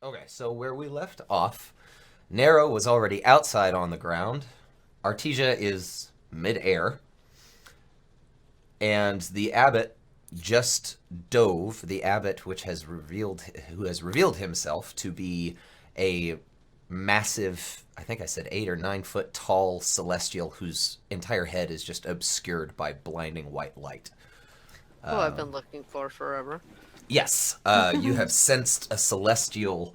Okay, so where we left off, Nero was already outside on the ground. Artesia is midair, and the abbot just dove. The abbot, who has revealed himself to be a massive, I think I said 8 or 9 foot tall celestial whose entire head is just obscured by blinding white light. Who I've been looking for forever. Yes, you have sensed a celestial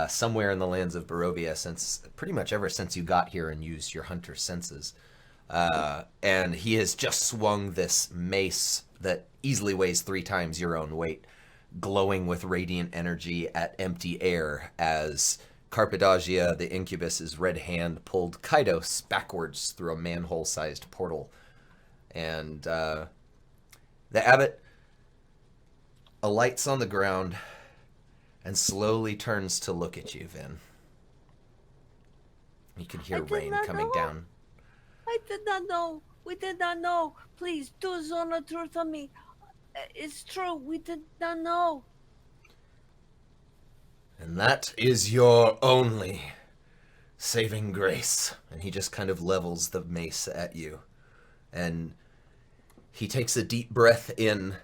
somewhere in the lands of Barovia since pretty much ever since you got here and used your hunter senses. And he has just swung this mace that easily weighs 3 times your own weight, glowing with radiant energy at empty air as Carpedagia, the incubus's red hand, pulled Kydos backwards through a manhole sized portal. And the abbot alights on the ground and slowly turns to look at you, Vin. You can I hear did rain not coming know. down. I did not know. We did not know. Please do zone the truth on me. It's true. We did not know. And that is your only saving grace. And he just kind of levels the mace at you. And he takes a deep breath in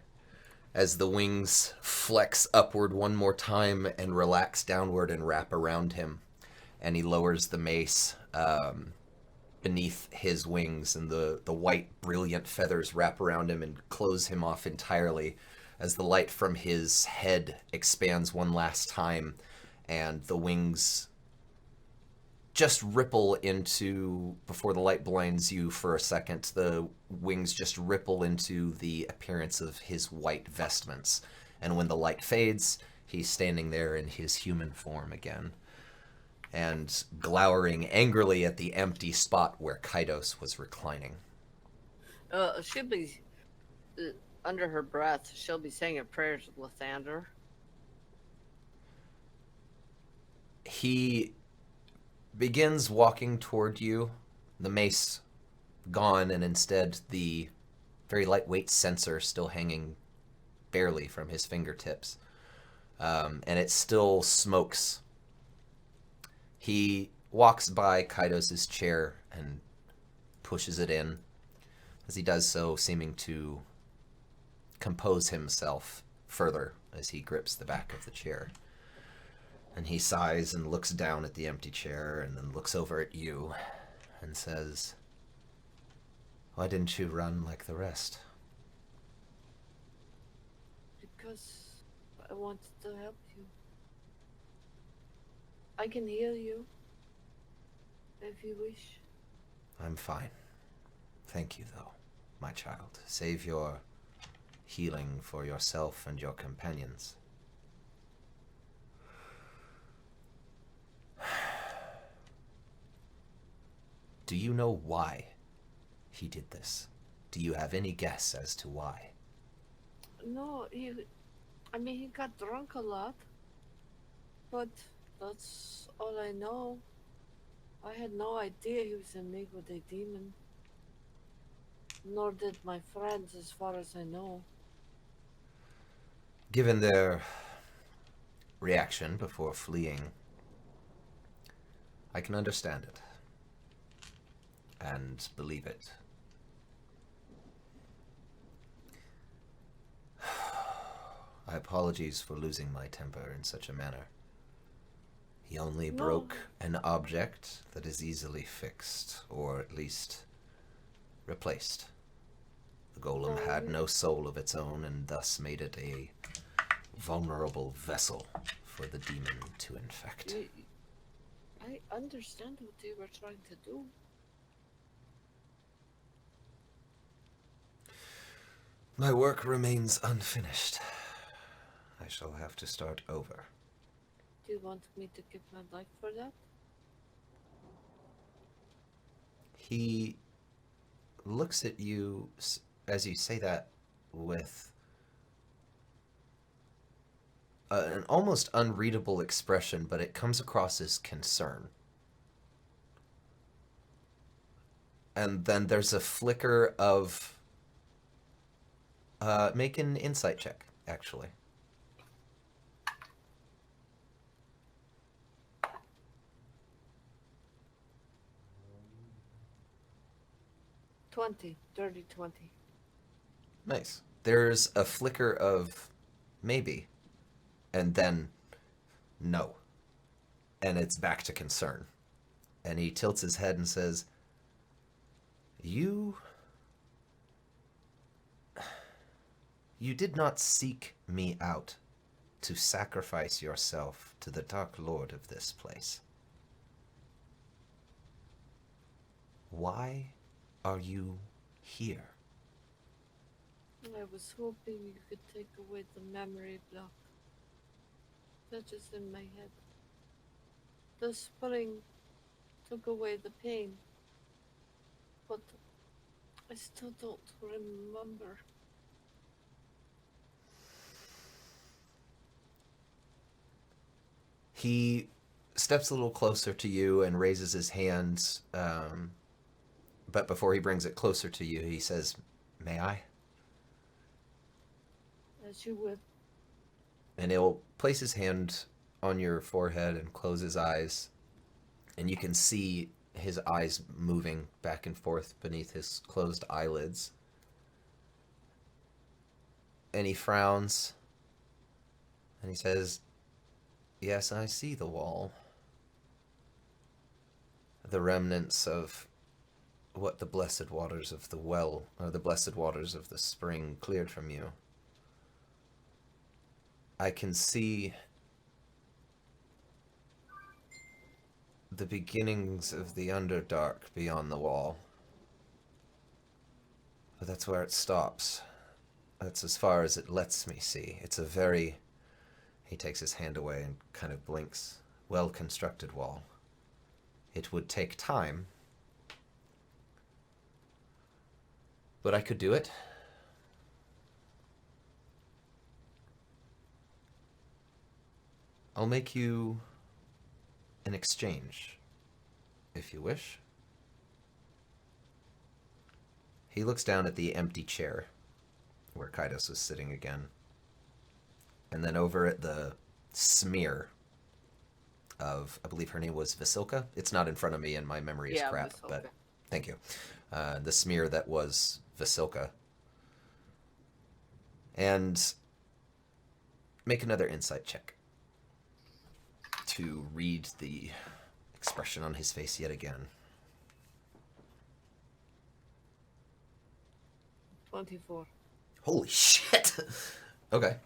as the wings flex upward one more time and relax downward and wrap around him. And he lowers the mace beneath his wings, and the white, brilliant feathers wrap around him and close him off entirely as the light from his head expands one last time, and the wings just ripple into, before the light blinds you for a second, the wings just ripple into the appearance of his white vestments. And when the light fades, he's standing there in his human form again and glowering angrily at the empty spot where Kydos was reclining. She'll be uh, under her breath. She'll be saying a prayer to Lathander. He begins walking toward you, the mace gone, and instead the very lightweight censer still hanging barely from his fingertips. And it still smokes. He walks by Kydos' chair and pushes it in, as he does so, seeming to compose himself further as he grips the back of the chair. And he sighs and looks down at the empty chair and then looks over at you and says, "Why didn't you run like the rest?" Because I wanted to help you. I can heal you if you wish. "I'm fine. Thank you, though, my child. Save your healing for yourself and your companions." Do you know why he did this? Do you have any guess as to why? No, I mean, he got drunk a lot, but that's all I know. I had no idea he was in league with a demon. Nor did my friends, as far as I know. Given their reaction before fleeing, I can understand it and believe it. I apologize for losing my temper in such a manner. He only No, broke an object that is easily fixed, or at least replaced. The golem no, had no soul of its own, and thus made it a vulnerable vessel for the demon to infect. you, I understand what they were trying to do. My work remains unfinished. I shall have to start over. Do you want me to give my life for that? He looks at you as you say that with an almost unreadable expression, but it comes across as concern. And then there's a flicker of make an insight check, actually. 20. Dirty 20. Nice. There's a flicker of maybe, and then no. And it's back to concern. And he tilts his head and says, You did not seek me out to sacrifice yourself to the Dark Lord of this place. Why are you here? I was hoping you could take away the memory block that is in my head. The spring took away the pain, but I still don't remember. He steps a little closer to you and raises his hand, but before he brings it closer to you, he says, May I? As you would. And he'll place his hand on your forehead and close his eyes, and you can see his eyes moving back and forth beneath his closed eyelids. And he frowns, and he says, Yes, I see the wall. The remnants of what the blessed waters of the well, or the blessed waters of the spring cleared from you. I can see the beginnings of the Underdark beyond the wall. But that's where it stops. That's as far as it lets me see. It's a very... He takes his hand away and kind of blinks. Well-constructed wall. It would take time. But I could do it. I'll make you an exchange, if you wish. He looks down at the empty chair where Kydos was sitting again. And then over at the smear of, I believe her name was Vasilka. It's not in front of me and my memory is crap, Vasilka. but thank you. The smear that was Vasilka. And make another insight check to read the expression on his face yet again. 24. Holy shit! Okay.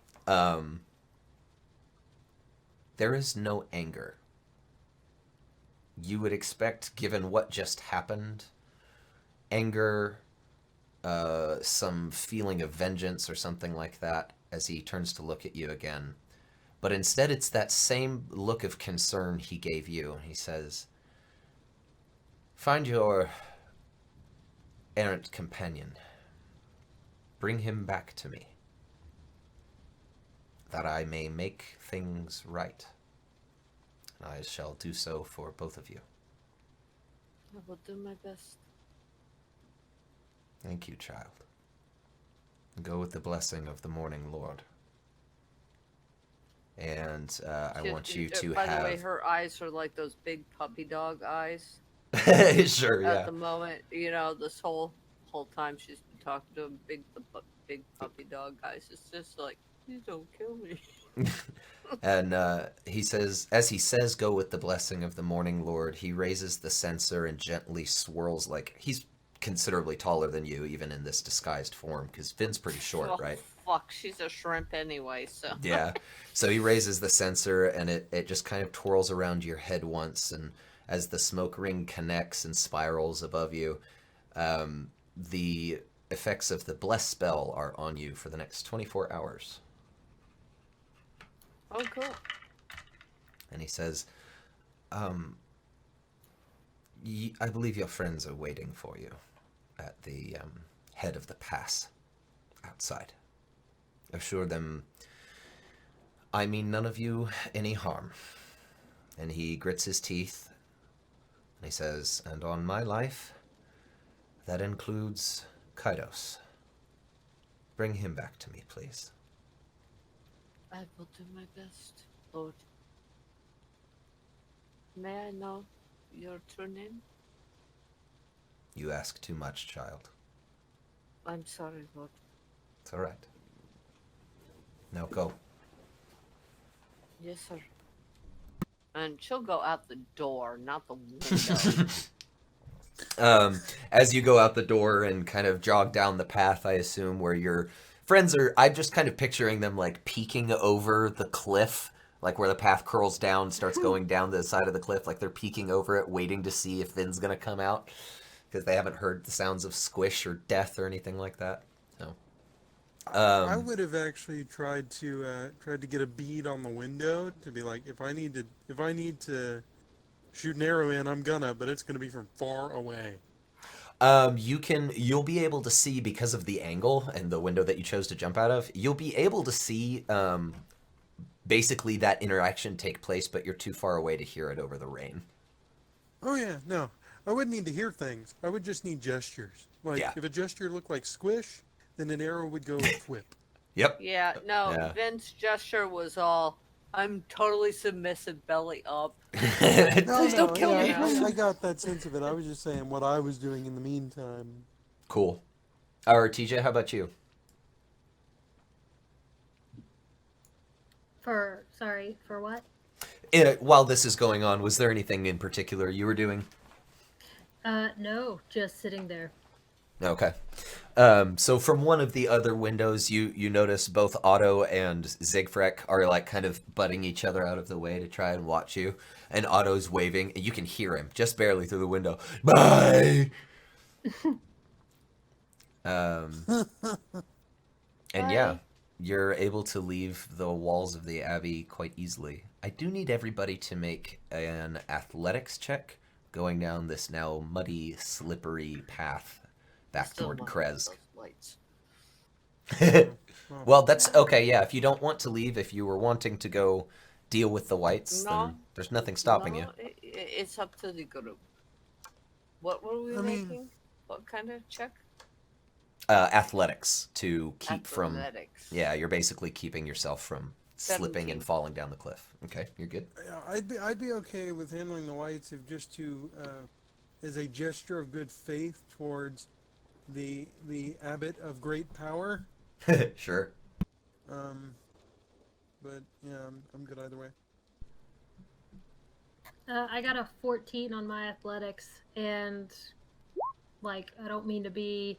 There is no anger. You would expect, given what just happened, anger, some feeling of vengeance or something like that, as he turns to look at you again. But instead it's that same look of concern he gave you. He says, Find your errant companion. Bring him back to me, that I may make things right. And I shall do so for both of you. I will do my best. Thank you, child. Go with the blessing of the Morning Lord. And I want you to by have... the way, her eyes are like those big puppy dog eyes. Sure, At yeah. the moment, this whole time she's been talking to him, big puppy dog eyes. It's just like, please don't kill me. And he says, as he says, go with the blessing of the Morning Lord, he raises the censer and gently swirls, like, he's considerably taller than you, even in this disguised form, because Finn's pretty short, right? Fuck, she's a shrimp anyway, so. Yeah. So he raises the censer, and it just kind of twirls around your head once, and as the smoke ring connects and spirals above you, the effects of the bless spell are on you for the next 24 hours. Oh, cool. And he says, I believe your friends are waiting for you at the head of the pass outside. Assure them I mean none of you any harm. And he grits his teeth, and he says, and on my life, that includes Kydos. Bring him back to me, please. I will do my best, Lord. May I know your true name? You ask too much, child. I'm sorry, but It's all right. Now go. yes, sir. And she'll go out the door, not the window. As you go out the door and kind of jog down the path, I assume, where your friends are, I'm just kind of picturing them like peeking over the cliff, like where the path curls down, starts going down the side of the cliff, like they're peeking over it, waiting to see if Finn's gonna come out, because they haven't heard the sounds of squish or death or anything like that. So, I would have actually tried to get a bead on the window to be like, if I need to shoot an arrow in, I'm gonna, but it's gonna be from far away. you'll be able to see because of the angle and the window that you chose to jump out of. You'll be able to see basically that interaction take place, but you're too far away to hear it over the rain. Oh yeah, no, I wouldn't need to hear things. I would just need gestures. Like Yeah. if a gesture looked like squish, then an arrow would go whip. Yep. Yeah, no, Yeah. Vince's gesture was all, I'm totally submissive, belly up. Please don't kill me. I got that sense of it. I was just saying what I was doing in the meantime. Cool. Or TJ, how about you? For what? While this is going on, was there anything in particular you were doing? No, just sitting there. Okay. So from one of the other windows, you notice both Otto and Siegfried are like kind of butting each other out of the way to try and watch you. And Otto's waving, and you can hear him just barely through the window. Bye. And yeah, you're able to leave the walls of the Abbey quite easily. I do need everybody to make an athletics check going down this now muddy, slippery path back Still toward want Krez. those lights. Well, that's okay. Yeah, if you don't want to leave, if you were wanting to go deal with the whites, No. then there's nothing stopping you. No, it's up to the group. What were we I mean- making? What kind of check? Athletics to keep from. Athletics. Yeah, you're basically keeping yourself from slipping 17. and falling down the cliff. Okay, you're good. Yeah, I'd be okay with handling the whites if just to as a gesture of good faith towards the abbot of great power. Sure. But yeah, I'm good either way. I got a 14 on my athletics, and like, I don't mean to be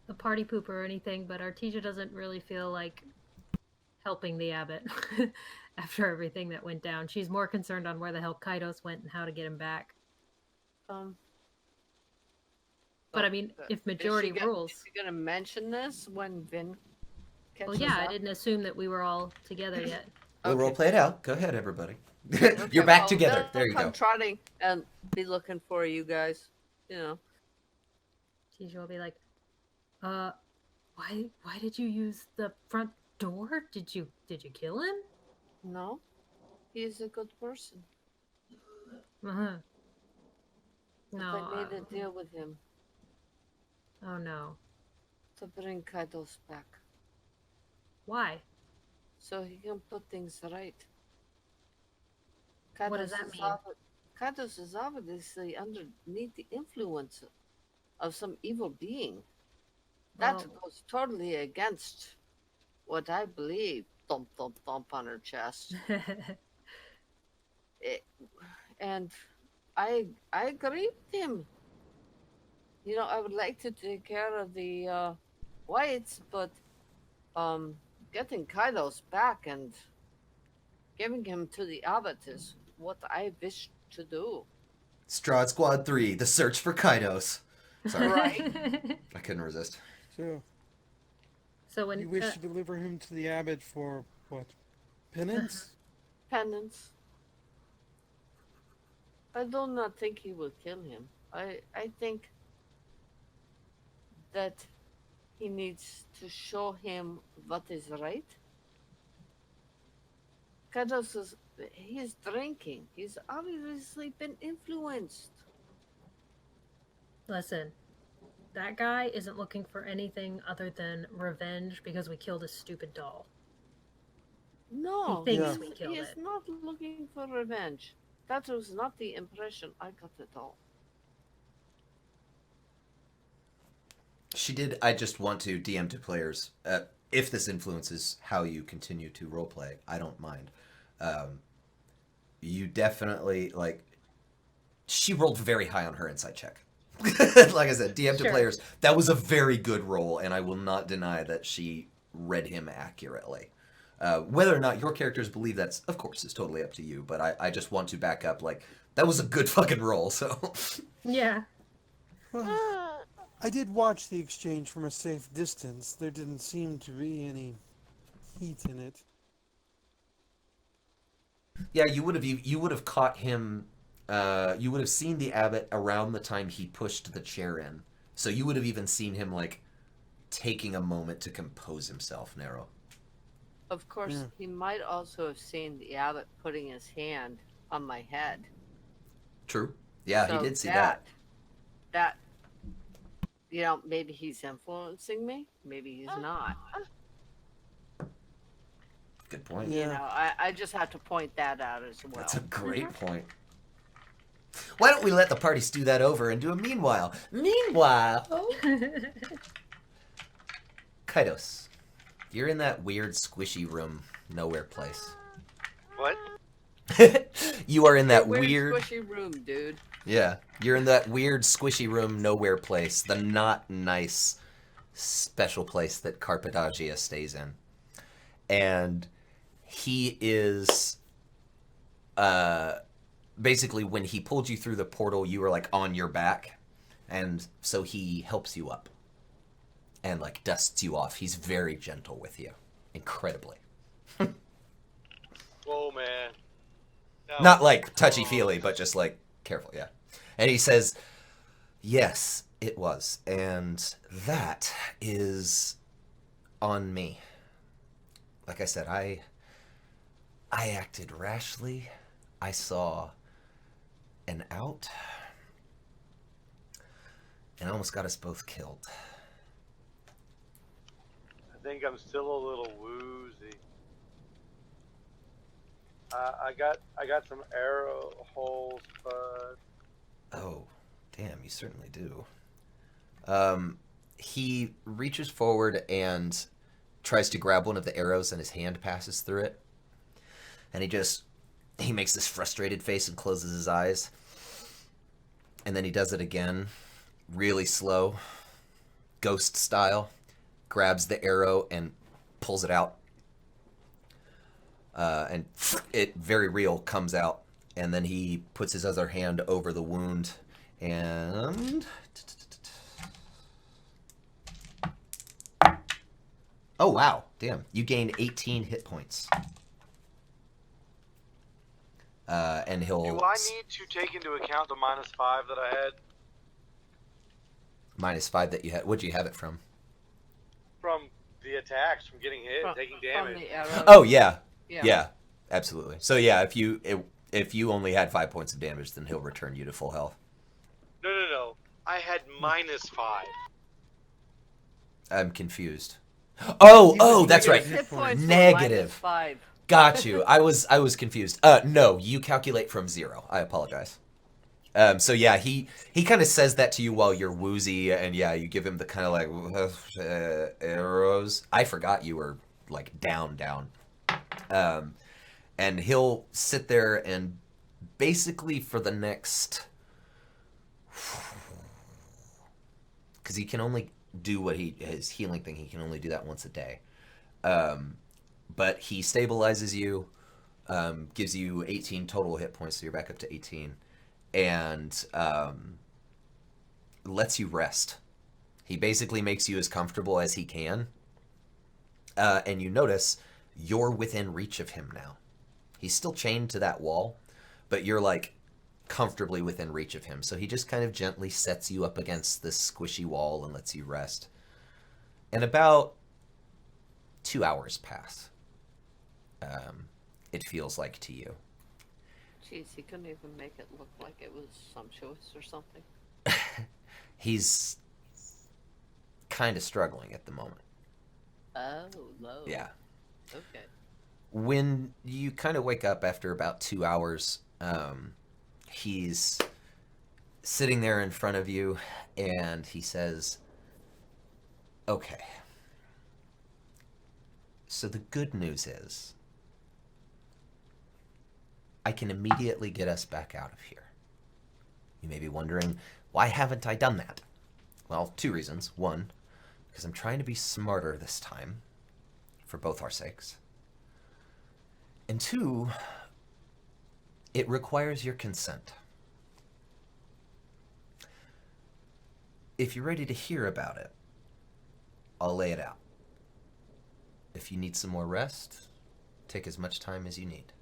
a party pooper or anything, but Artesia doesn't really feel like helping the abbot after everything that went down. She's more concerned on where the hell Kydos went and how to get him back. But I mean, if majority rules. Is she gonna mention this when Vin catches Well, yeah, I up? didn't assume that we were all together yet. We'll Okay. role play it out. Go ahead, everybody. Okay, You're back well, together. they'll There you come go. trotting and be looking for you guys. You know. Artesia will be like, why did you use the front door? Did you kill him? No, he is a good person. Uh-huh. But No. I made a deal with him Oh no. to bring Kydos back, Why? so he can put things right. What does that mean? Kydos is obviously underneath the influence of some evil being. That Well- goes totally against what I believe. Thump, thump, thump on her chest. And I agree with him. You know, I would like to take care of the whites, but getting Kydos back and giving him to the abbot is what I wish to do. Strahd Squad 3, the search for Kydos. Sorry, I couldn't resist. So So when you wish to deliver him to the abbot for what? Penance? Penance. I do not think he will kill him. I think that he needs to show him what is right. Kydos is he's drinking. He's obviously been influenced. listen, that guy isn't looking for anything other than revenge because we killed his stupid doll. No, He thinks he- we killed he is it. not looking for revenge. That was not the impression I got at all. She did. I just want to DM to players. If this influences how you continue to roleplay, I don't mind. You definitely, like, she rolled very high on her insight check. Like I said, DM to Sure. players, that was a very good roll, and I will not deny that she read him accurately. Whether or not your characters believe that's, of course, is totally up to you, but I just want to back up, like, that was a good fucking roll, so. Yeah. Well, I did watch the exchange from a safe distance. There didn't seem to be any heat in it. Yeah, you would have caught him. You would have seen the abbot around the time he pushed the chair in. So you would have even seen him like taking a moment to compose himself. Nero. Of course, Yeah. he might also have seen the abbot putting his hand on my head. True. Yeah, So he did see that. That, you know, maybe he's influencing me. Maybe he's not. Good point. You Yeah. know, I just have to point that out as well. That's a great point. Why don't we let the party stew that over and do a meanwhile? Meanwhile, Kydos, you're in that weird squishy room, nowhere place. What? You are in that Weird weird. squishy room, dude. Yeah, you're in that weird squishy room, nowhere place, the not nice special place that Carpedagia stays in. And he is basically when he pulled you through the portal, you were like on your back, and so he helps you up and like dusts you off. He's very gentle with you, incredibly. Whoa, man. No. Not like touchy-feely, but just like careful, yeah. And he says, yes, it was. And that is on me. Like I said, I acted rashly. I saw an out. And almost got us both killed. I think I'm still a little woozy. I got some arrow holes, but Oh, damn, you certainly do. He reaches forward and tries to grab one of the arrows, and his hand passes through it. And he makes this frustrated face and closes his eyes. And then he does it again, really slow, ghost style, grabs the arrow and pulls it out. And it, very real, comes out. And then he puts his other hand over the wound and... Oh, wow. Damn. You gain 18 hit points. And he'll... do I need to take into account the -5 that I had -5 that you had. What'd you have it from? from the attacks, from getting hit, From, taking from damage? the arrow. Oh, yeah. Yeah. Yeah, absolutely. So, yeah, if you only had 5 points of damage, then he'll return you to full health. No. I had -5. I'm confused. Oh, that's Your right. hit points were Negative. -5. Got you. I was confused. No, you calculate from 0. I apologize. So yeah, he kind of says that to you while you're woozy, and yeah, you give him the kind of like arrows. I forgot you were like down. And he'll sit there and basically for the next, because he can only do his healing thing. He can only do that once a day. But he stabilizes you, gives you 18 total hit points, so you're back up to 18, and lets you rest. He basically makes you as comfortable as he can, and you notice you're within reach of him now. He's still chained to that wall, but you're like comfortably within reach of him. So he just kind of gently sets you up against this squishy wall and lets you rest. And about 2 hours pass. It feels like to you. Jeez, he couldn't even make it look like it was sumptuous or something. He's kind of struggling at the moment. Oh, low. Yeah. Okay. When you kind of wake up after about 2 hours, he's sitting there in front of you, and he says, Okay. So the good news is, I can immediately get us back out of here. You may be wondering, why haven't I done that? Well, 2 reasons. 1, because I'm trying to be smarter this time, for both our sakes. And 2, it requires your consent. If you're ready to hear about it, I'll lay it out. If you need some more rest, take as much time as you need.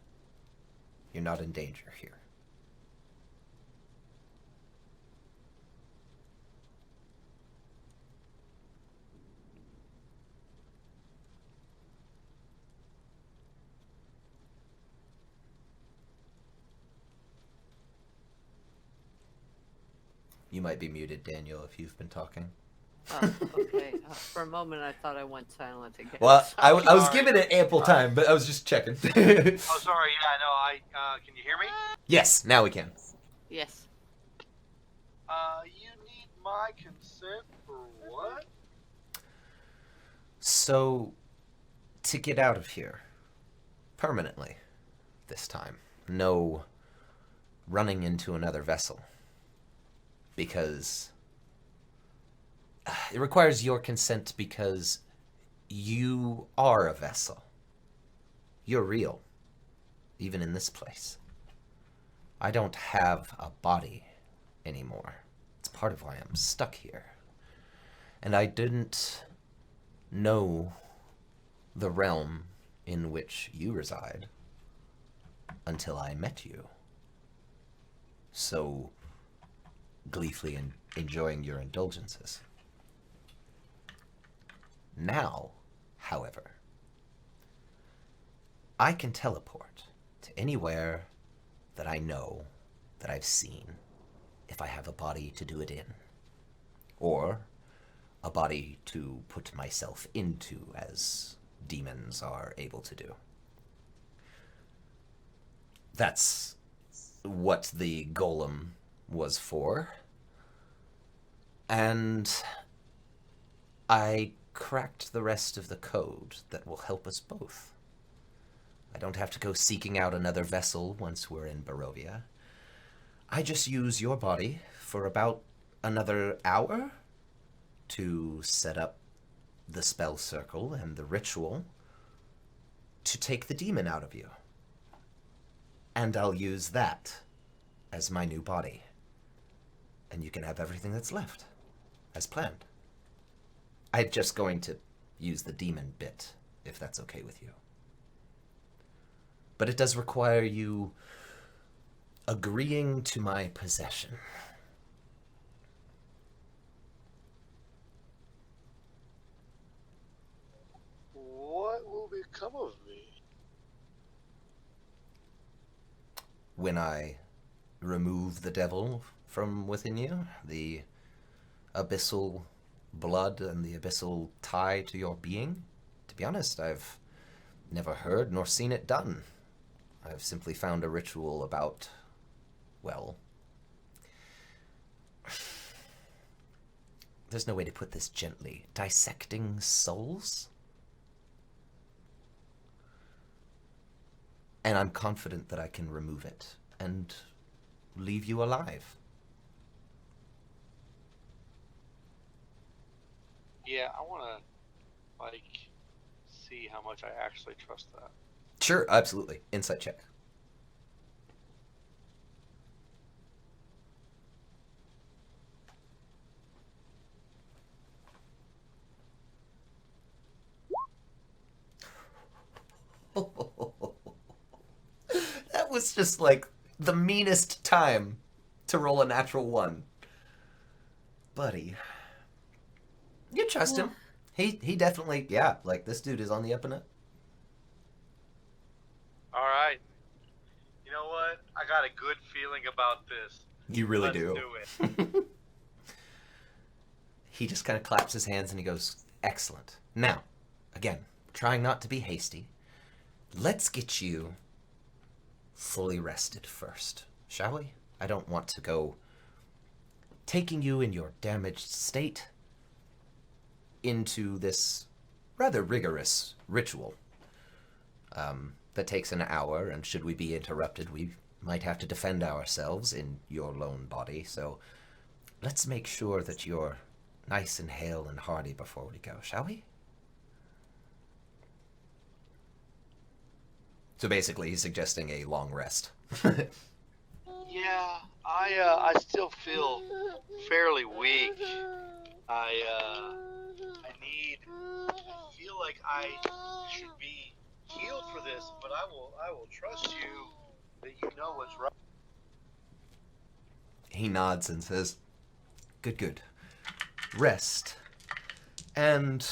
You're not in danger here. You might be muted, Daniel, if you've been talking. Oh, okay. For a moment, I thought I went silent again. Well, I was Sorry. giving it ample time, but I was just checking. Oh, sorry. Yeah, no. Can you hear me? Yes, now we can. Yes. You need my consent for what? So, to get out of here, permanently, this time, no running into another vessel, because it requires your consent because you are a vessel. You're real, even in this place. I don't have a body anymore. It's part of why I'm stuck here. And I didn't know the realm in which you reside until I met you. So gleefully enjoying your indulgences. Now, however, I can teleport to anywhere that I know, that I've seen, if I have a body to do it in. Or a body to put myself into, as demons are able to do. That's what the golem was for. And I cracked the rest of the code that will help us both. I don't have to go seeking out another vessel once we're in Barovia. I just use your body for about another hour to set up the spell circle and the ritual to take the demon out of you. And I'll use that as my new body. And you can have everything that's left, as planned. I'm just going to use the demon bit, if that's okay with you. But it does require you agreeing to my possession. What will become of me? When I remove the devil from within you, the abyssal blood and the abyssal tie to your being, to be honest, I've never heard nor seen it done. I've simply found a ritual about, well, there's no way to put this gently, dissecting souls? And I'm confident that I can remove it and leave you alive. Yeah, I want to, see how much I actually trust that. Sure, absolutely. Insight check. That was just like the meanest time to roll a natural 1. Buddy. You trust him. He definitely, yeah, like this dude is on the up and up. All right. You know what? I got a good feeling about this. You really Let's do. it. He just kind of claps his hands and he goes, excellent. Now, again, trying not to be hasty, let's get you fully rested first, shall we? I don't want to go taking you in your damaged state into this rather rigorous ritual that takes an hour, and should we be interrupted, we might have to defend ourselves in your lone body, so let's make sure that you're nice and hale and hearty before we go, shall we? So basically, he's suggesting a long rest. Yeah, I still feel fairly weak. I feel like I should be healed for this, but I will trust you that you know what's right. He nods and says, good, good. Rest. And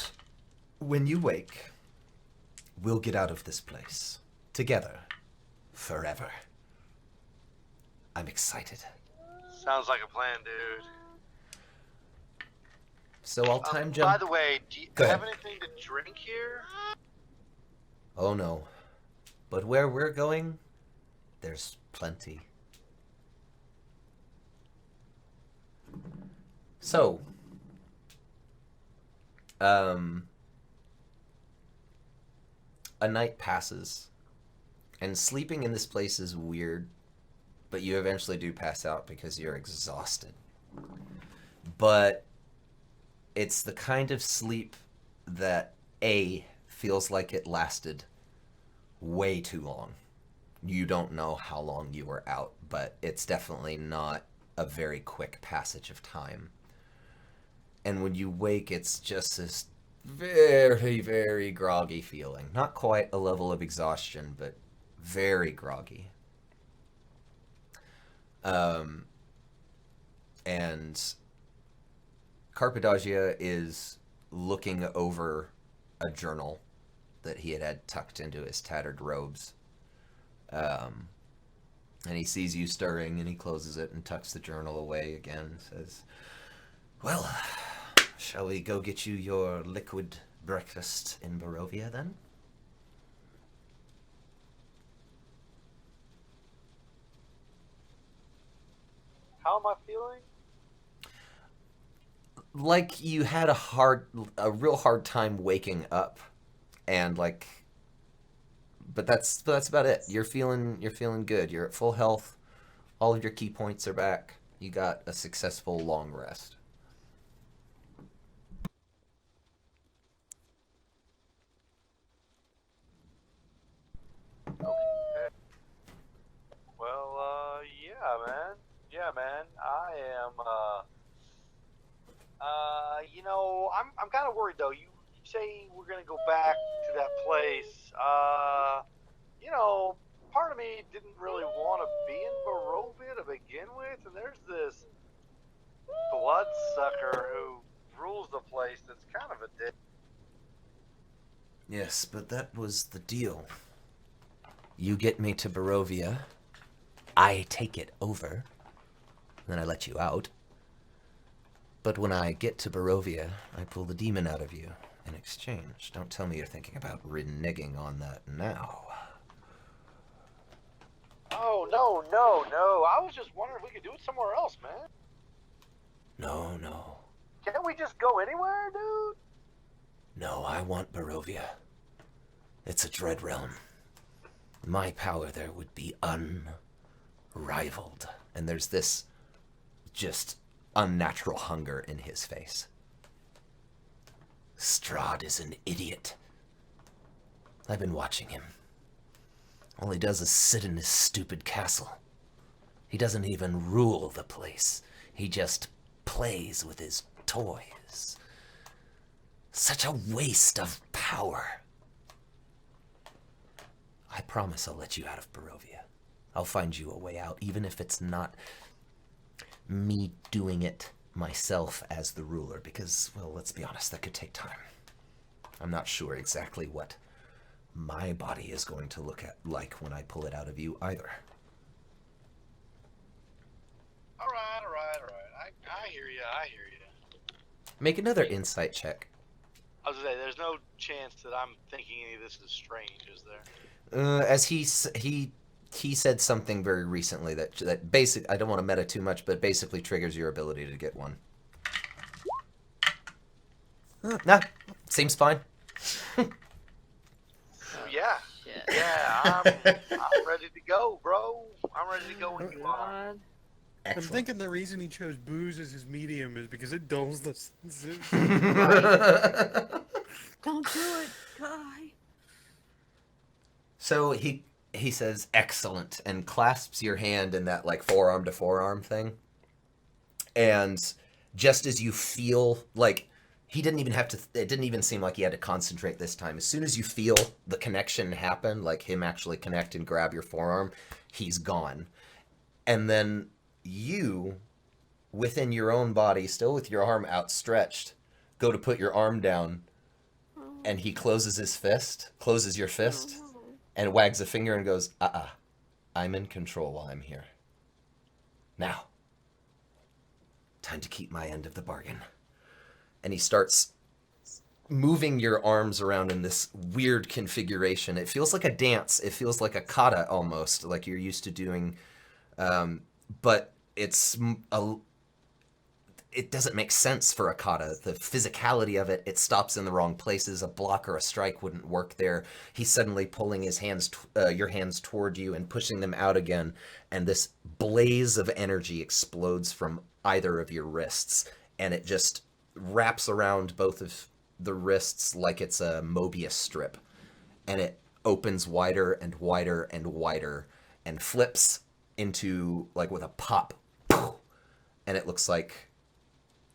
when you wake, we'll get out of this place. Together. Forever. I'm excited. Sounds like a plan, dude. So I'll time jump. By the way, do you have anything to drink here? Oh no. But where we're going, there's plenty. So, a night passes, and sleeping in this place is weird, but you eventually do pass out because you're exhausted. But it's the kind of sleep that feels like it lasted way too long. You don't know how long you were out, but it's definitely not a very quick passage of time. And when you wake, it's just this very, very groggy feeling. Not quite a level of exhaustion, but very groggy. And Carpedagia is looking over a journal that he had tucked into his tattered robes. And he sees you stirring, and he closes it and tucks the journal away again and says, well, shall we go get you your liquid breakfast in Barovia, then? How am I feeling? Like you had a real hard time waking up, and like, but that's about it. You're feeling good. You're at full health. All of your key points are back. You got a successful long rest. Okay. Well, yeah, man. Yeah, man. I am, I'm kind of worried, though. You say we're going to go back to that place. Part of me didn't really want to be in Barovia to begin with, and there's this bloodsucker who rules the place that's kind of a dick. Yes, but that was the deal. You get me to Barovia, I take it over, then I let you out. But when I get to Barovia, I pull the demon out of you in exchange. Don't tell me you're thinking about reneging on that now. Oh, no. I was just wondering if we could do it somewhere else, man. No. Can't we just go anywhere, dude? No, I want Barovia. It's a dread realm. My power there would be unrivaled. And there's this just unnatural hunger in his face. Strahd is an idiot. I've been watching him. All he does is sit in his stupid castle. He doesn't even rule the place. He just plays with his toys. Such a waste of power. I promise I'll let you out of Barovia. I'll find you a way out, even if it's not me doing it myself as the ruler, because, well, let's be honest, that could take time. I'm not sure exactly what my body is going to look like when I pull it out of you either. All right. I hear you. Make another insight check. I was gonna say, there's no chance that I'm thinking any of this is strange, is there? As he said something very recently that basic. I don't want to meta too much, but basically triggers your ability to get one. Nah, seems fine. Yeah. Shit. Yeah, I'm ready to go, bro. I'm ready to go when you are. God. I'm Excellent. thinking the reason he chose booze as his medium is because it dulls the senses. Don't do it, guy. So he says excellent and clasps your hand in that like forearm to forearm thing. And just as you feel like he didn't even have to, it didn't even seem like he had to concentrate this time. As soon as you feel the connection happen, like him actually connect and grab your forearm, he's gone. And then you, within your own body, still with your arm outstretched, go to put your arm down, and he closes your fist, and wags a finger and goes, I'm in control while I'm here. Now, time to keep my end of the bargain. And he starts moving your arms around in this weird configuration. It feels like a dance. It feels like a kata almost, like you're used to doing. But it doesn't make sense for a kata. The physicality of it, it stops in the wrong places. A block or a strike wouldn't work there. He's suddenly pulling his hands, your hands toward you and pushing them out again. And this blaze of energy explodes from either of your wrists. And it just wraps around both of the wrists like it's a Mobius strip. And it opens wider and wider and wider and flips into, like with a pop. And it looks like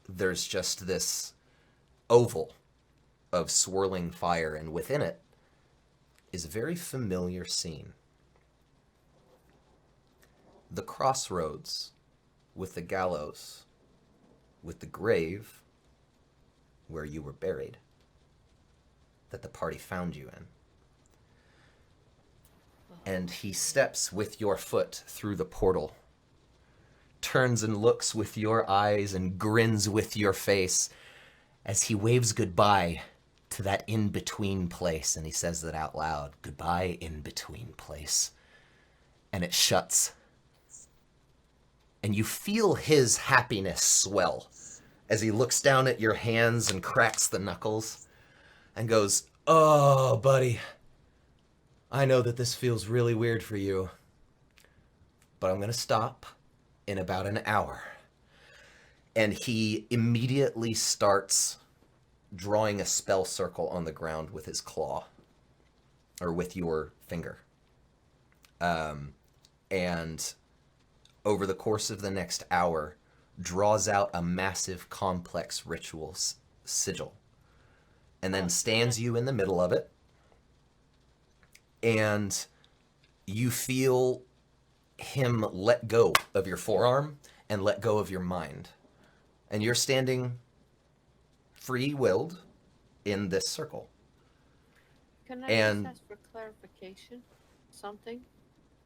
there's just this oval of swirling fire, and within it is a very familiar scene. The crossroads with the gallows, with the grave where you were buried, that the party found you in. And he steps with your foot through the portal, turns and looks with your eyes and grins with your face as he waves goodbye to that in-between place. And he says that out loud, goodbye, in-between place. And it shuts. And you feel his happiness swell as he looks down at your hands and cracks the knuckles and goes, oh, buddy, I know that this feels really weird for you, but I'm going to stop in about an hour. And he immediately starts drawing a spell circle on the ground with his claw, or with your finger. And over the course of the next hour, draws out a massive complex ritual sigil, and then stands you in the middle of it. And you feel him let go of your forearm and let go of your mind. And you're standing free-willed in this circle. Can I And- just ask for clarification? Something?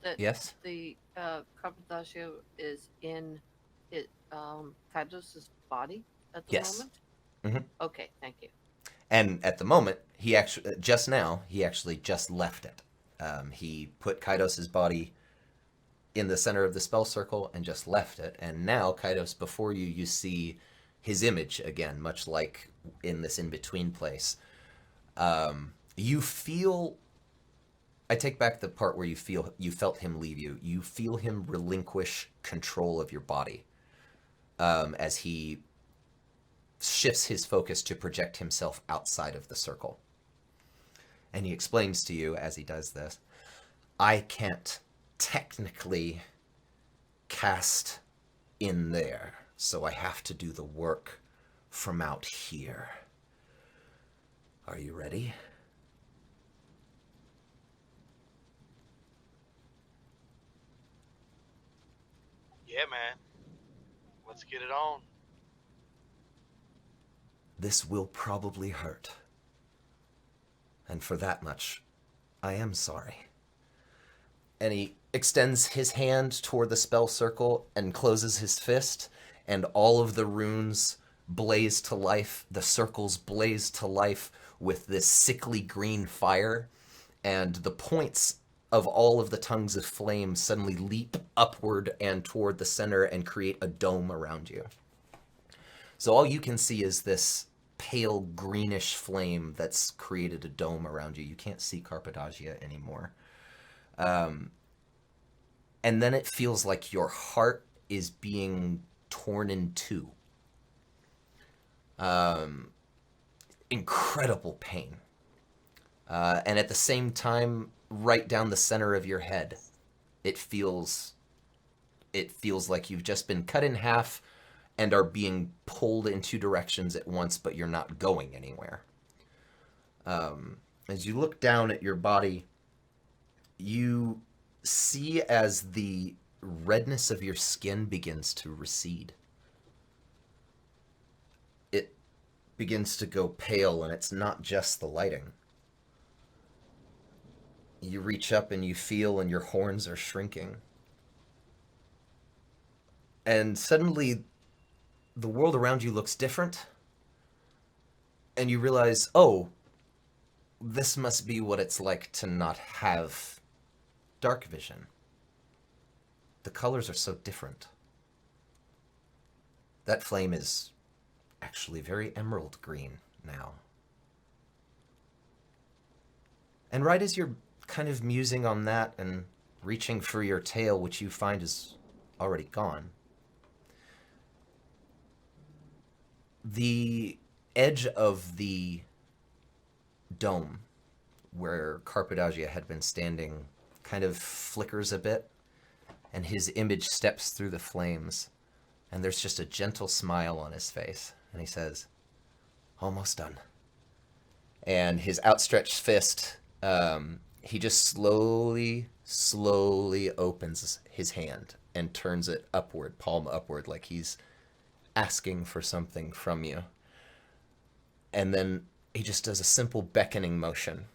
That Yes? the Carpataccio is in it, Kydos' body at the Yes. moment? Mhm. Okay, thank you. And at the moment, he actually just left it. He put Kydos' body in the center of the spell circle and just left it. And now, Kydos, before you, you see his image again, much like in this in-between place. You feel... I take back the part where you felt him leave you. You feel him relinquish control of your body as he shifts his focus to project himself outside of the circle. And he explains to you as he does this, I can't technically cast in there, so I have to do the work from out here. Are you ready? Yeah, man. Let's get it on. This will probably hurt. And for that much, I am sorry. And he extends his hand toward the spell circle and closes his fist, and all of the runes blaze to life. The circles blaze to life with this sickly green fire, and the points of all of the tongues of flame suddenly leap upward and toward the center and create a dome around you. So all you can see is this pale greenish flame that's created a dome around you. You can't see Carpadagia anymore. And then it feels like your heart is being torn in two. Incredible pain. And at the same time, right down the center of your head, it feels like you've just been cut in half and are being pulled in two directions at once, but you're not going anywhere. As you look down at your body, you see as the redness of your skin begins to recede. It begins to go pale, and it's not just the lighting. You reach up and you feel, and your horns are shrinking. And suddenly, the world around you looks different, and you realize, oh, this must be what it's like to not have dark vision. The colors are so different. That flame is actually very emerald green now. And right as you're kind of musing on that and reaching for your tail, which you find is already gone, the edge of the dome where Carpadagia had been standing kind of flickers a bit, and his image steps through the flames, and there's just a gentle smile on his face, and he says, "Almost done." And his outstretched fist, he just slowly opens his hand and turns it upward, palm upward, like he's asking for something from you. And then he just does a simple beckoning motion,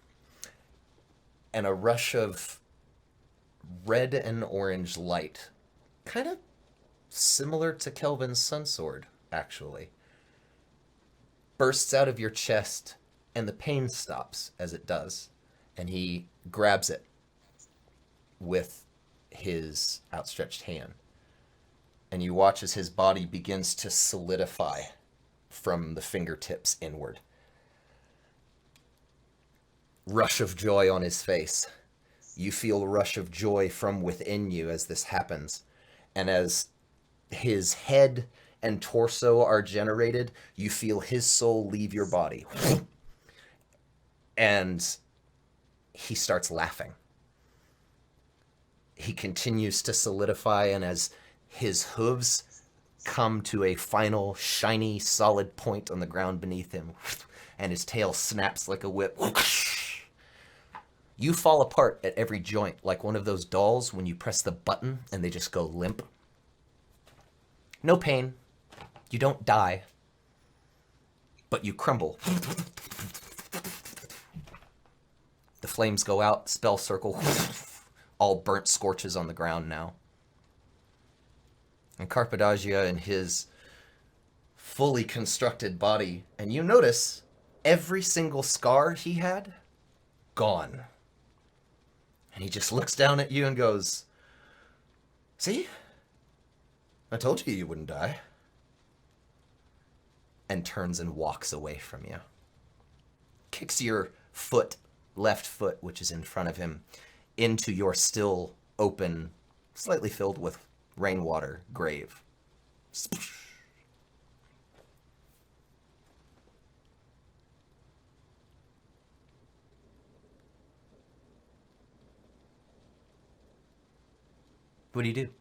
and a rush of red and orange light, kind of similar to Kelvin's sunsword, actually, bursts out of your chest, and the pain stops as it does, and he grabs it with his outstretched hand. And you watch as his body begins to solidify from the fingertips inward. Rush of joy on his face. You feel a rush of joy from within you as this happens. And as his head and torso are generated, you feel his soul leave your body. And he starts laughing. He continues to solidify, and as his hooves come to a final, shiny, solid point on the ground beneath him, and his tail snaps like a whip, you fall apart at every joint, like one of those dolls when you press the button and they just go limp. No pain. You don't die. But you crumble. The flames go out, spell circle, all burnt scorches on the ground now. And Carpadagia in his fully constructed body, and you notice every single scar he had, gone. And he just looks down at you and goes, "See? I told you wouldn't die." And turns and walks away from you. Kicks your foot, left foot, which is in front of him, into your still open, slightly filled with rainwater grave. What do you do?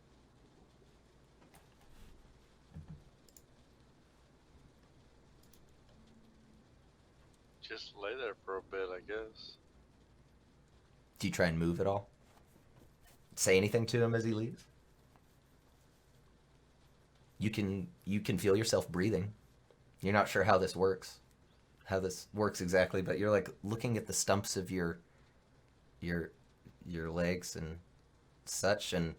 Just lay there for a bit, I guess. Do you try and move at all? Say anything to him as he leaves? You can feel yourself breathing. You're not sure how this works exactly, but you're like looking at the stumps of your legs and such, and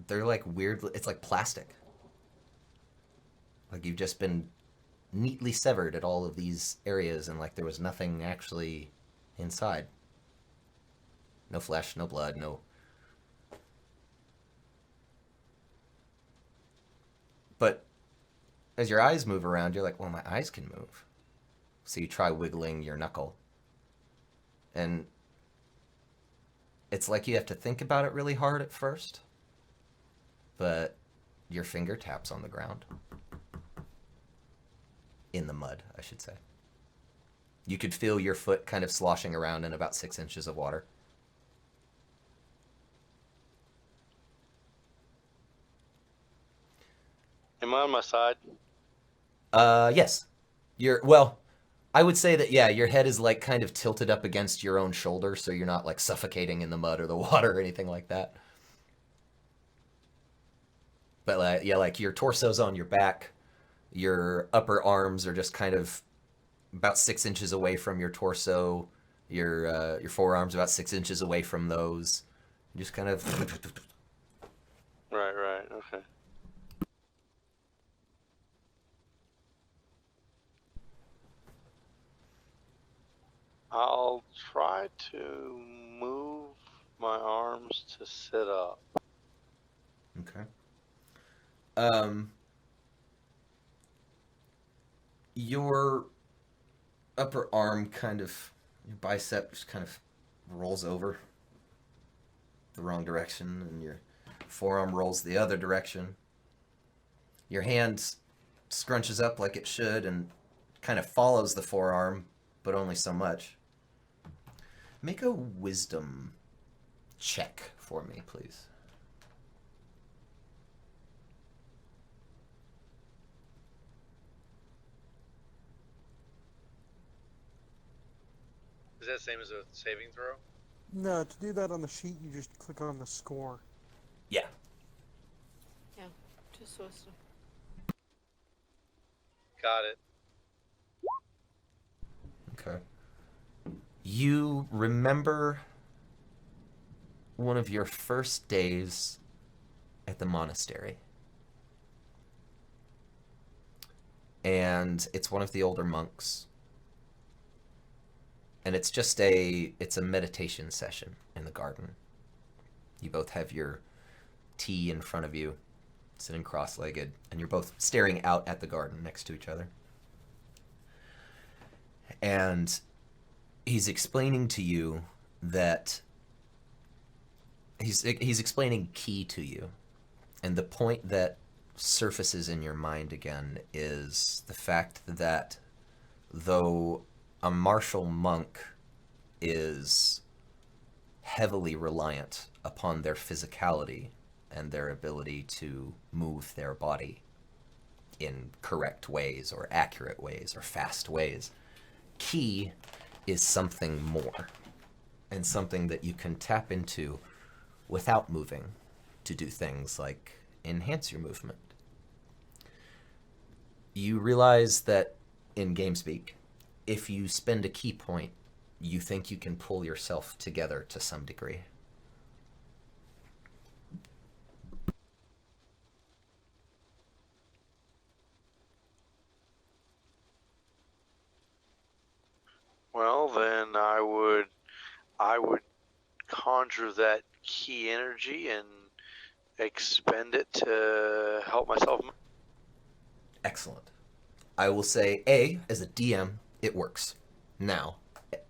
they're like weird. It's like plastic. Like you've just been neatly severed at all of these areas, and like there was nothing actually inside. No flesh, no blood, no. But as your eyes move around, you're like, well, my eyes can move. So you try wiggling your knuckle. And it's like you have to think about it really hard at first. But your finger taps on the ground. In the mud, I should say. You could feel your foot kind of sloshing around in about 6 inches of water. Am I on my side? Yes. Well, I would say that, yeah, your head is like kind of tilted up against your own shoulder, so you're not like suffocating in the mud or the water or anything like that. But yeah, like your torso's on your back, your upper arms are just kind of about 6 inches away from your torso, your forearms about 6 inches away from those. You just kind of. Right, okay. I'll try to move my arms to sit up. Okay. Your upper arm your bicep just kind of rolls over the wrong direction, and your forearm rolls the other direction. Your hand scrunches up like it should and kind of follows the forearm, but only so much. Make a wisdom check for me, please. Is that the same as a saving throw? No, to do that on the sheet, you just click on the score. Yeah. Yeah, just wisdom. Got it. Okay. You remember one of your first days at the monastery. And it's one of the older monks. And it's a meditation session in the garden. You both have your tea in front of you, sitting cross-legged, and you're both staring out at the garden next to each other. And he's explaining to you that he's explaining ki to you. And the point that surfaces in your mind again is the fact that though a martial monk is heavily reliant upon their physicality and their ability to move their body in correct ways or accurate ways or fast ways, ki is something more, and something that you can tap into without moving to do things like enhance your movement. You realize that in GameSpeak, if you spend a key point, you think you can pull yourself together to some degree. Well, then I would conjure that key energy and expend it to help myself. Excellent. I will say, as a DM, it works. Now,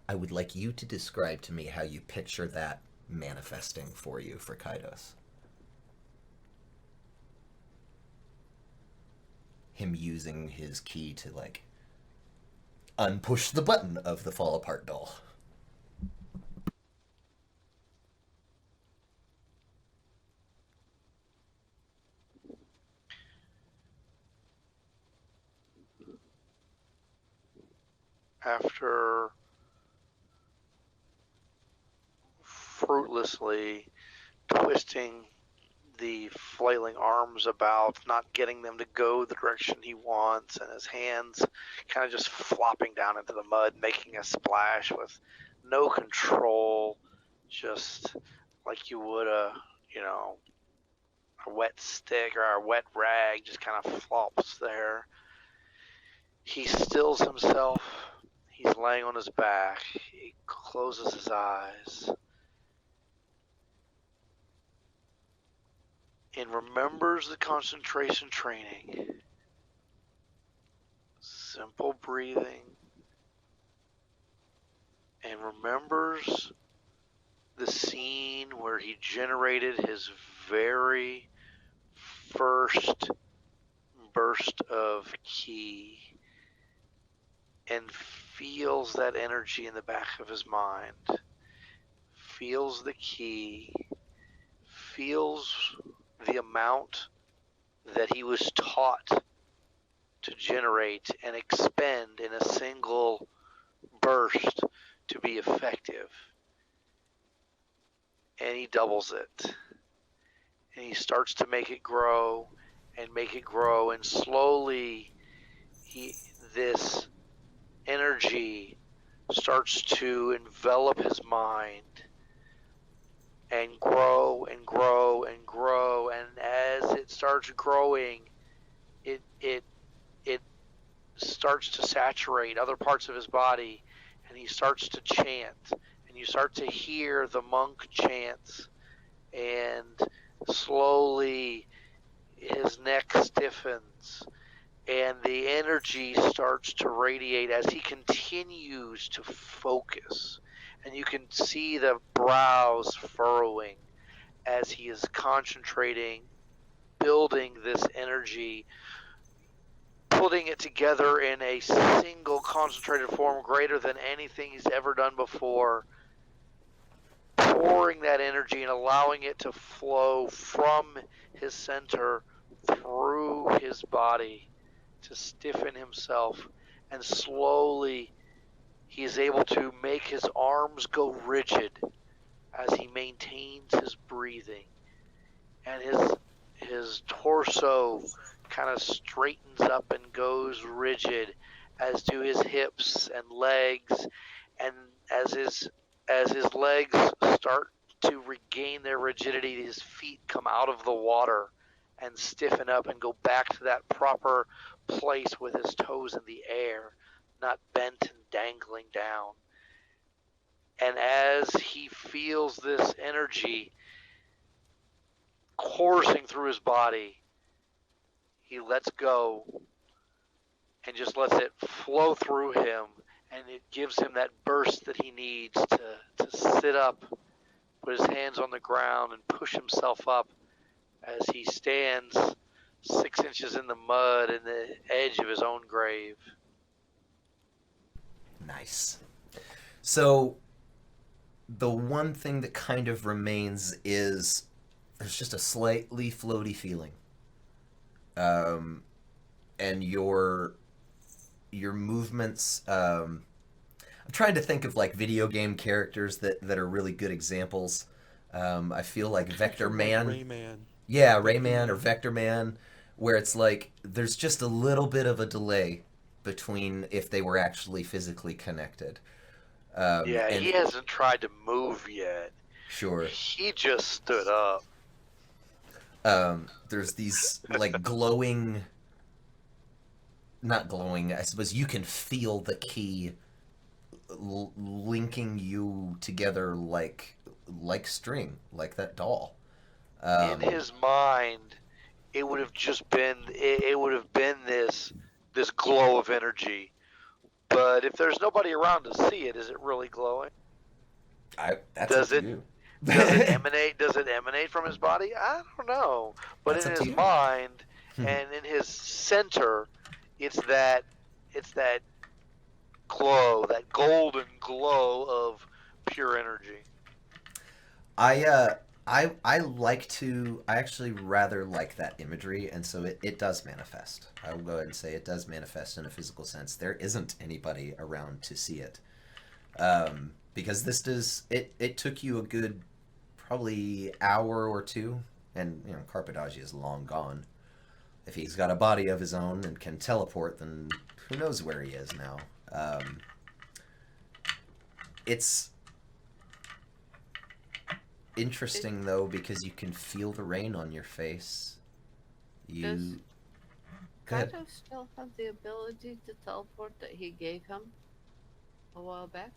I would like you to describe to me how you picture that manifesting for you for Kydos. Him using his key to, like, unpush the button of the fall apart doll. After fruitlessly twisting the flailing arms about, not getting them to go the direction he wants, and his hands kind of just flopping down into the mud, making a splash with no control, just like you would a wet stick or a wet rag, just kind of flops there. He stills himself. He's laying on his back. He closes his eyes and remembers the concentration training simple breathing and remembers the scene where he generated his very first burst of ki and feels that energy in the back of his mind, feels the ki, feels the amount that he was taught to generate and expend in a single burst to be effective. And he doubles it. And he starts to make it grow and make it grow, and slowly this energy starts to envelop his mind and grow and grow and grow, and as it starts growing, it starts to saturate other parts of his body, and he starts to chant, and you start to hear the monk chants, and slowly his neck stiffens and the energy starts to radiate as he continues to focus, and you can see the brows furrowing as he is concentrating, building this energy, putting it together in a single concentrated form greater than anything he's ever done before, pouring that energy and allowing it to flow from his center through his body to stiffen himself, and slowly he is able to make his arms go rigid as he maintains his breathing, and his torso kind of straightens up and goes rigid, as do his hips and legs, and as his legs start to regain their rigidity, his feet come out of the water and stiffen up and go back to that proper place with his toes in the air, not bent and dangling down. And as he feels this energy coursing through his body, he lets go and just lets it flow through him, and it gives him that burst that he needs to sit up, put his hands on the ground, and push himself up as he stands 6 inches in the mud in the edge of his own grave. Nice. So the one thing that kind of remains is there's just a slightly floaty feeling. And your movements, I'm trying to think of like video game characters that are really good examples. I feel like Vector Man. Rayman. Yeah, Rayman or Vector Man, where it's like there's just a little bit of a delay between if they were actually physically connected. Yeah, he hasn't tried to move yet. Sure. He just stood up. There's these like glowing, not glowing, I suppose you can feel the key linking you together like string, like that doll. In his mind, it would have just been this glow of energy. But if there's nobody around to see it, is it really glowing? That's does up it to you. does it emanate? Does it emanate from his body? I don't know. But That's in up to his you. mind and in his center, it's that glow, that golden glow of pure energy. I actually rather like that imagery, and so it does manifest. I will go ahead and say it does manifest in a physical sense. There isn't anybody around to see it. Because it took you a good probably hour or two, and Carpadagia is long gone. If he's got a body of his own and can teleport, then who knows where he is now. It's interesting though, because you can feel the rain on your face. Does Go ahead. Kydos still have the ability to teleport that he gave him a while back?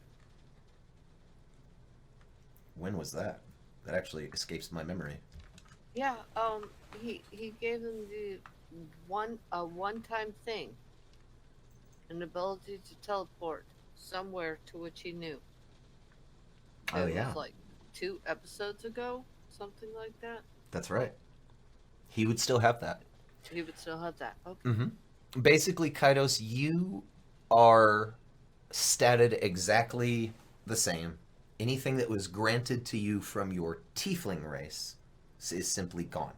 When was that? That actually escapes my memory. Yeah, he gave him the one time thing. an ability to teleport somewhere to which he knew. Oh, It yeah. was like 2 episodes ago, something like that. That's right. He would still have that. He would still have that. Okay. Mm-hmm. Basically, Kydos, you are statted exactly the same. Anything that was granted to you from your tiefling race is simply gone.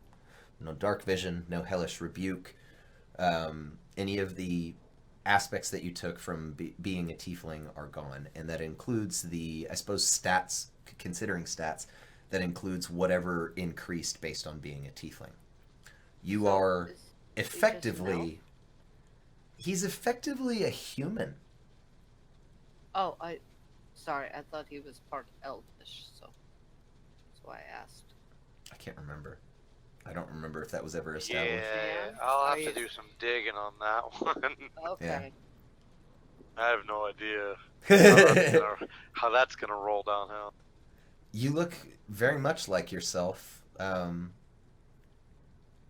No dark vision, no hellish rebuke. Any of the aspects that you took from being a tiefling are gone, and that includes the, I suppose, stats, considering stats, that includes whatever increased based on being a tiefling. You are effectively... He's effectively a human. Oh, sorry, I thought he was part elvish, so that's why I asked. I can't remember. I don't remember if that was ever established. Yeah, I'll have to do some digging on that one. Okay. I have no idea how that's gonna roll downhill. You look very much like yourself.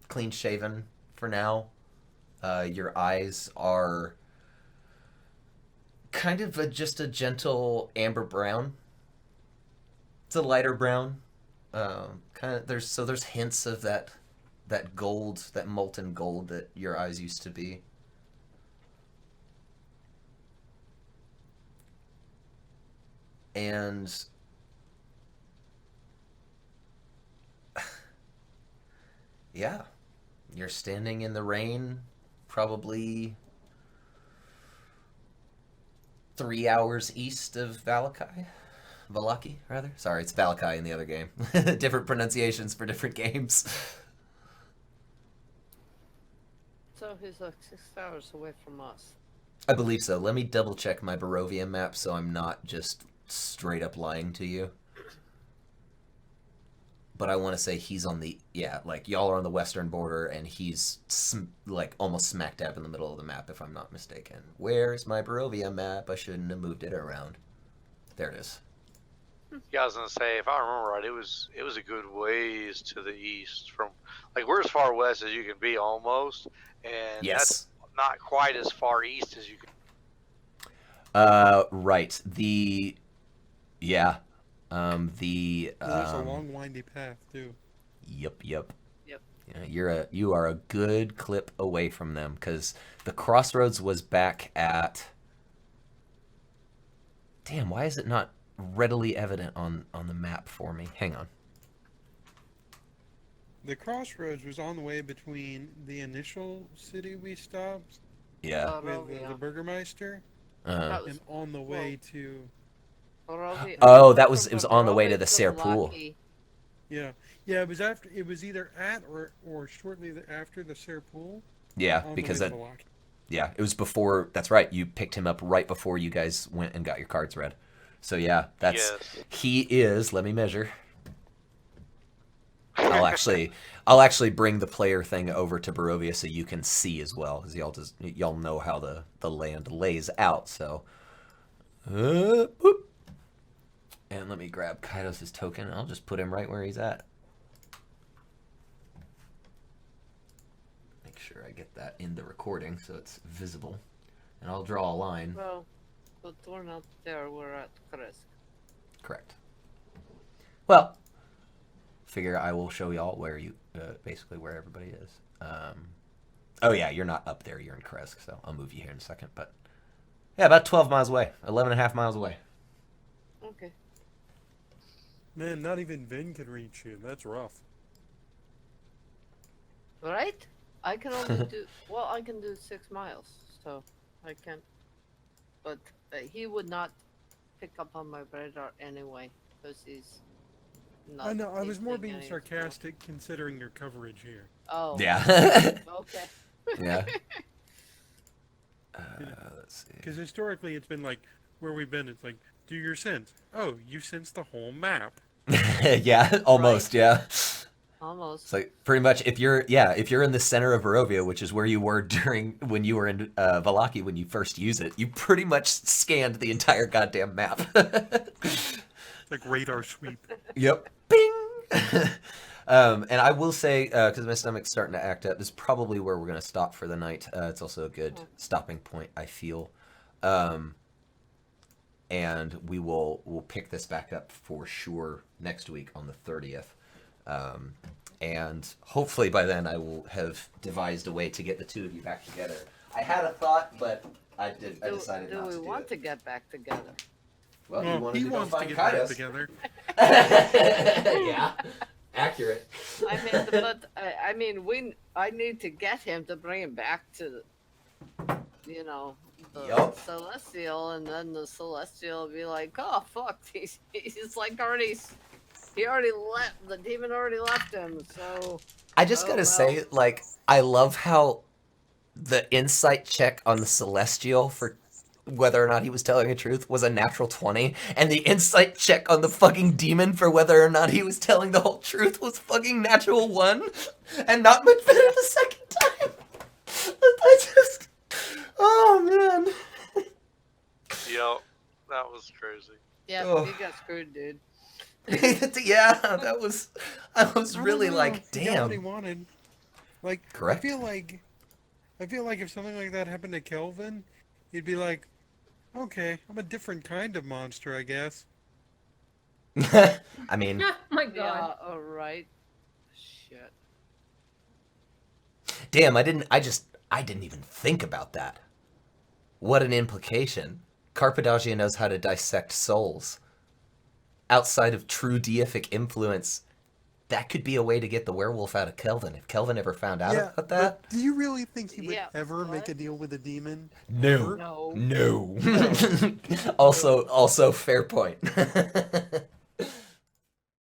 Clean shaven for now. Your eyes are kind of just a gentle amber brown. It's a lighter brown. There's hints of that gold, that molten gold that your eyes used to be. And yeah, you're standing in the rain, probably 3 hours east of Valaki, rather. Sorry, it's Valakai in the other game. Different pronunciations for different games. So he's like 6 hours away from us. I believe so. Let me double check my Barovia map so I'm not just straight up lying to you. But I want to say he's on the, like y'all are on the western border and he's like almost smack dab in the middle of the map if I'm not mistaken. Where's my Barovia map? I shouldn't have moved it around. There it is. Yeah, I was gonna say, if I remember right, it was a good ways to the east from, like, we're as far west as you can be almost, and Yes. that's not quite as far east as you can. Right. There's a long windy path too. Yep. Yep. Yeah, you are a good clip away from them because the crossroads was back at. Damn, why is it not readily evident on the map for me? Hang on. The crossroads was on the way between the initial city we stopped. Yeah. With the Burgermeister, Uh-huh. and on the way to. Oh, it was on the way to the Serre Pool. Yeah, it was after. It was either at or shortly after the Serre Pool. Yeah, because it was before. That's right. You picked him up right before you guys went and got your cards read. So yeah, he is. Let me measure. I'll actually bring the player thing over to Barovia so you can see as well, because y'all know how the land lays out. So, boop. And let me grab Kydos' token. I'll just put him right where he's at. Make sure I get that in the recording so it's visible. And I'll draw a line. Well, but we're not there. We're at Kresk. Correct. Well, figure I will show y'all where you, basically where everybody is. Oh yeah, you're not up there. You're in Kresk, so I'll move you here in a second. But yeah, about 12 miles away. 11 and a half miles away. Okay. Man, not even Vin could reach you. That's rough. Right? I can only do... Well, I can do 6 miles, so I can... But he would not pick up on my radar anyway, because he's not... I know, I was more being sarcastic considering your coverage here. Oh. Yeah. Okay. Yeah. Let's see. Because historically it's been like, where we've been, it's like, do your sense. Oh, you sense the whole map. Yeah, almost, Right. yeah. Almost. It's like pretty much if you're in the center of Barovia, which is where you were when you were in Valaki when you first use it, you pretty much scanned the entire goddamn map. Like radar sweep. Yep. Bing. And I will say, because my stomach's starting to act up, this is probably where we're going to stop for the night. It's also a good stopping point, I feel. And we'll pick this back up for sure next week on the 30th. And hopefully by then I will have devised a way to get the two of you back together. I had a thought, but I decided not to do it. Do we want to get back together? Well, he wanted he to go wants to find get back Kydos. together. Yeah, accurate. I mean, I need to get him to bring him back to, the Yup. Celestial, and then the Celestial will be like, oh fuck, he's like he already left. The demon already left him. So I just gotta say, like, I love how the insight check on the Celestial for whether or not he was telling the truth was a natural 20, and the insight check on the fucking demon for whether or not he was telling the whole truth was fucking natural 1, and not much better the second time. I just, oh man. Yep, that was crazy. yeah, Oh. you got screwed, dude. Yeah, I was really I don't know. like, He got what he damn. wanted. Like, Correct. I feel like if something like that happened to Kelvin, he'd be like, okay, I'm a different kind of monster, I guess. I mean, Oh my god. Yeah, alright. Shit. damn, I didn't even think about that. What an implication. Carpedagia knows how to dissect souls. Outside of true deific influence, that could be a way to get the werewolf out of Kelvin. If Kelvin ever found out about that. But do you really think he would Yeah, ever make what? a deal with a demon? No. No. No. Also, fair point.